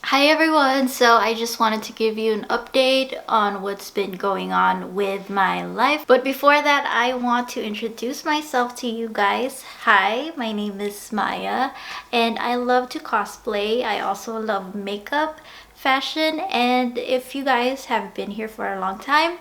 Hi everyone, so I just wanted to give you an update on what's been going on with my life. But before that, I want to introduce myself to you guys. Hi, my name is Maya and I love to cosplay. I also love makeup, fashion, and if you guys have been here for a long time,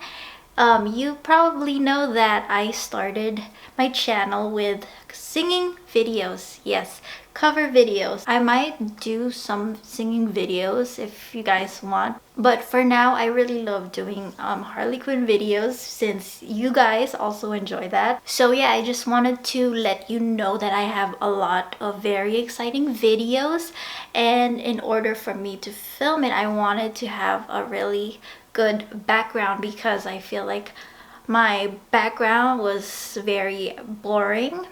you probably know that I started my channel with singing videos. Yes, cover videos. I might do some singing videos if you guys want. But for now, I really love doing Harley Quinn videos since you guys also enjoy that. So yeah, I just wanted to let you know that I have a lot of very exciting videos. And in order for me to film it, I wanted to have a really good background because I feel like my background was very boring,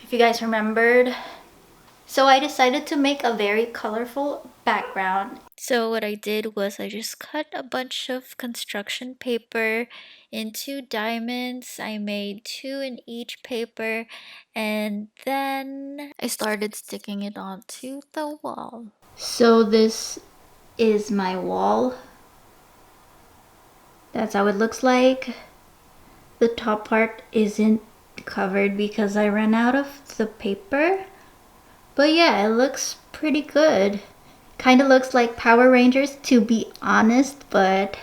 if you guys remembered. So I decided to make a very colorful background. So what I did was I just cut a bunch of construction paper into diamonds. I made 2 in each paper and then I started sticking it onto the wall. So this is my wall. That's how it looks like. The top part isn't covered because I ran out of the paper. But yeah, it looks pretty good. Kind of looks like Power Rangers, to be honest, but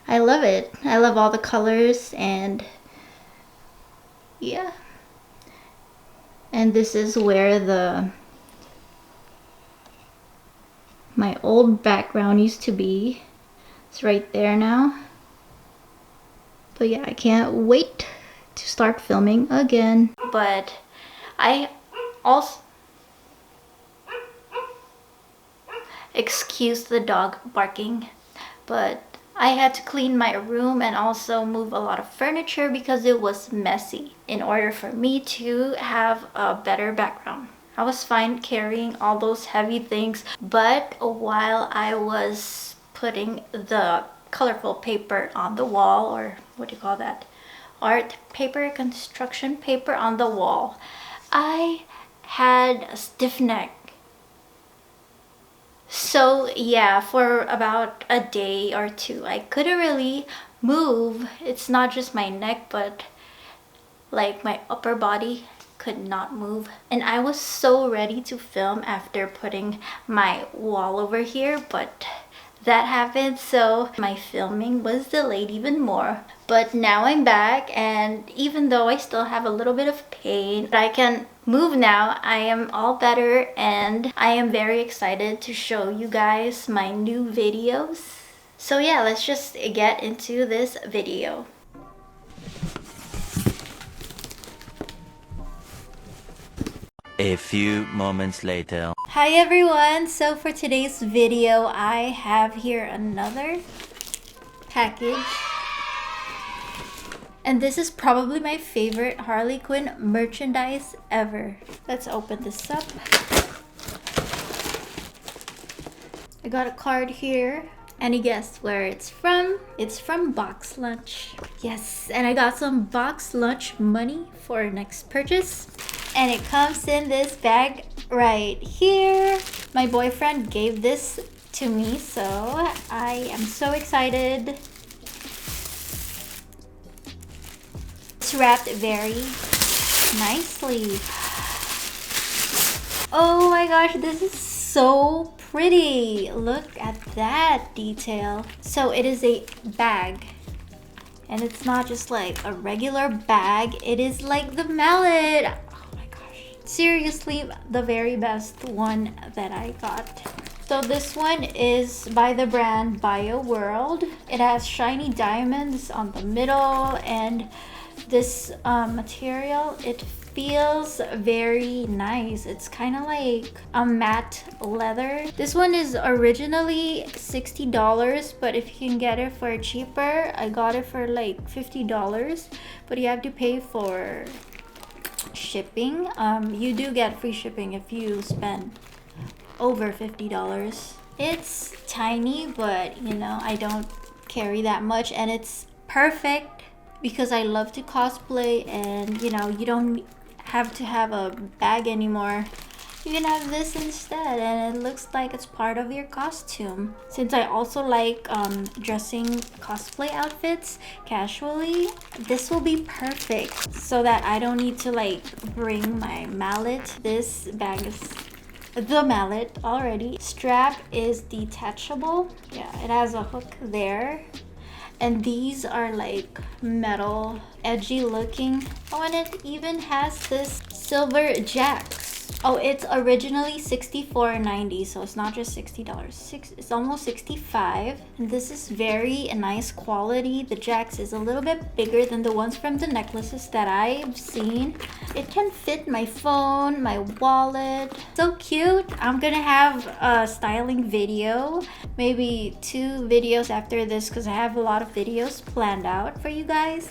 I love it. I love all the colors and yeah. And this is where my old background used to be. It's right there now. But yeah, I can't wait to start filming again. But I also... Excuse the dog barking, but I had to clean my room and also move a lot of furniture because it was messy in order for me to have a better background. I was fine carrying all those heavy things, but while I was putting the colorful paper on the wall, or what do you call that? Art paper, construction paper on the wall, I had a stiff neck. So yeah, for about a day or two, I couldn't really move. It's not just my neck, but like my upper body could not move. And I was so ready to film after putting my wall over here, but that happened, so my filming was delayed even more. But now I'm back, and even though I still have a little bit of pain, I can move now. I am all better and I am very excited to show you guys my new videos. So yeah, let's just get into this video. A few moments later. Hi everyone! So for today's video, I have here another package. And this is probably my favorite Harley Quinn merchandise ever. Let's open this up. I got a card here. Any guess where it's from? It's from Box Lunch. Yes, and I got some Box Lunch money for next purchase. And it comes in this bag right here. My boyfriend gave this to me, so I am so excited. It's wrapped very nicely. Oh my gosh, this is so pretty. Look at that detail. So it is a bag. And it's not just like a regular bag. It is like the mallet. Seriously, the very best one that I got. So this one is by the brand BioWorld. It has shiny diamonds on the middle, and this material, it feels very nice. It's kind of like a matte leather. This one is originally $60, but if you can get it for cheaper, I got it for like $50, but you have to pay for shipping. You do get free shipping if you spend over $50. It's tiny, but you know, I don't carry that much, and it's perfect because I love to cosplay, and you know, you don't have to have a bag anymore. you can have this instead, and it looks like it's part of your costume. Since I also like dressing cosplay outfits casually, this will be perfect so that I don't need to like bring my mallet. This bag is the mallet already. Strap is detachable. Yeah, it has a hook there. And these are like metal, edgy looking. Oh, and it even has this silver jacks. Oh, it's originally $64.90, so it's not just $60. It's almost $65. And this is very nice quality. The jacks is a little bit bigger than the ones from the necklaces that I've seen. It can fit my phone, my wallet. So cute. I'm gonna have a styling video, maybe 2 videos after this, because I have a lot of videos planned out for you guys.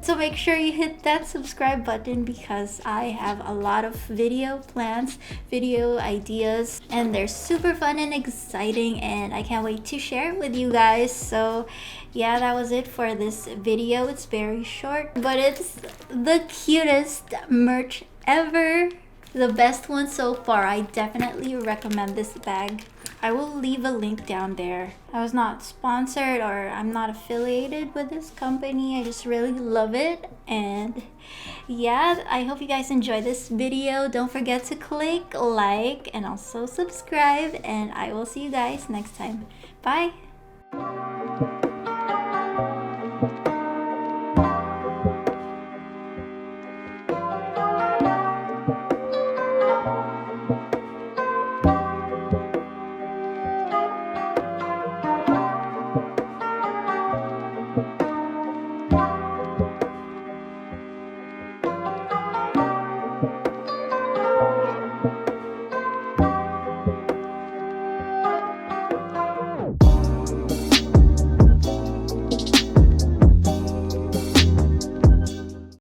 So make sure you hit that subscribe button because I have a lot of video plans, video ideas, and they're super fun and exciting, and I can't wait to share it with you guys. So yeah, that was it for this video. It's very short, but it's the cutest merch ever. The best one so far. I definitely recommend this bag. I will leave a link down there. I was not sponsored or I'm not affiliated with this company. I just really love it. And yeah, I hope you guys enjoy this video. Don't forget to click like and also subscribe. And I will see you guys next time. Bye.